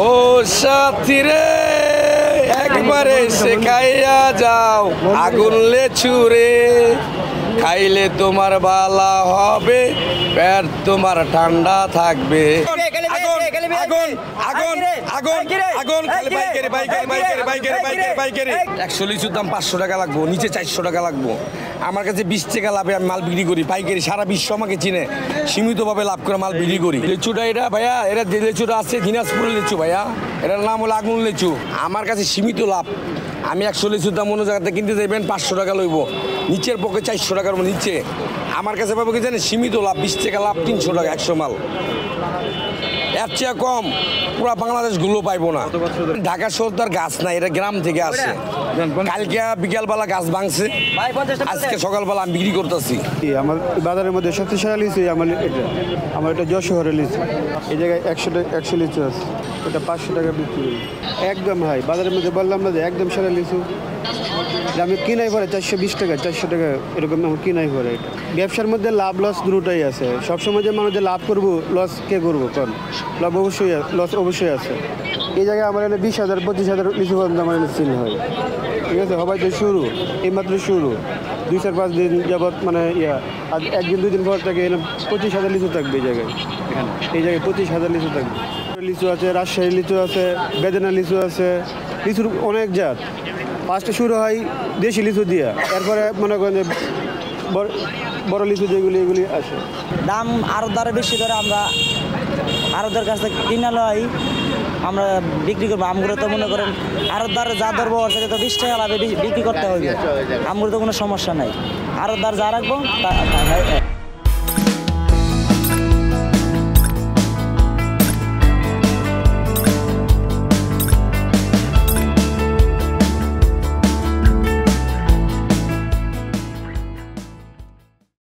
ও সাথী রে একবারে শেখাইয়া যাও আগুন লেচু রে খাইলে তোমার বালা হবে পেট তোমার ঠান্ডা থাকবে। আগুন আগুন আগুন আগুন একশো লিচুর দাম 500 টাকা লাগবো, নিচে 400 টাকা লাগবো। আমার কাছে 20 টাকা লাভে আমি মাল বিক্রি করি পাইকারি। সারা বিশ্ব আমাকে চিনে, সীমিতভাবে লাভ করে মাল বিক্রি করি। লিচুটা এটা ভাইয়া, এটা যে লিচুটা আছে দিনাজপুরের লিচু ভাইয়া, এটার নাম হলো আগুন লিচু। আমার কাছে সীমিত লাভ। আমি 100 লিচুর দাম অন্য জায়গাতে কিনতে যাবেন 500 টাকা লইব, নিচের পক্ষে 400 টাকার নিচে। আমার কাছে পাবো কি জানেন, সীমিত লাভ, 20 টাকা লাভ, 300 টাকা 100 মাল। এর চেয়ে কম পুরা বাংলাদেশ গুলো পাইবো না। ঢাকা শহর তার গাছ নাই, এটা গ্রাম থেকে আসে। কালকে বিকালবেলা গাছ ভাঙছে, আজকে সকালবেলা আমি বিক্রি করতেছি। আমার বাজারের মধ্যে শক্তিশালী লিচু আমার এটা যশোহরের লিচু। এই জায়গায় 100 লিচু আছে, এটা 500 টাকা বিক্রি একদম হাই। বাজারের মধ্যে বললাম না যে একদম সেরা লিচু, আমি কিনাই পরে 420 টাকা 400 টাকা এরকম আমার কিনাই পরে। এটা ব্যবসার মধ্যে লাভ লস দুটোই আছে। সবসময় যে মানুষ যে লাভ করবো লস কে করবো, কারণ লাভ অবশ্যই লস অবশ্যই আছে। এই জায়গায় আমার এনে 20,000 25,000 লিচু পর্যন্ত আমার এনে চিনি হয়। ঠিক আছে, সবাই তো শুরু, এইমাত্র শুরু। 2-4-5 দিন যাবৎ মানে আর 1 দিন 2 দিন পর থেকে এনে 25,000 লিচু থাকবে এই জায়গায়। এই জায়গায় 25,000 লিচু থাকবে। লিচু আছে, রাজশাহী লিচু আছে, বেদেনা লিচু আছে, লিচুর অনেক জাত। ফার্স্টে শুরু হয় দেশি লিচু দিয়া, এরপরে মনে করেন যে বড় লিচু যেগুলি এগুলি আসে। দাম আরও দ্বারা বেশি করে আমরা আরোদের কাছে কিনা লই, আমরা বিক্রি করবো। আমগুলো তো মনে করেন আরো দ্বারা যা ধরবো ওর থেকে তো 20 টাকা লাভে বিক্রি করতে হবে। আমগুলো তো কোনো সমস্যা নাই, আরো দ্বার যা রাখবো তা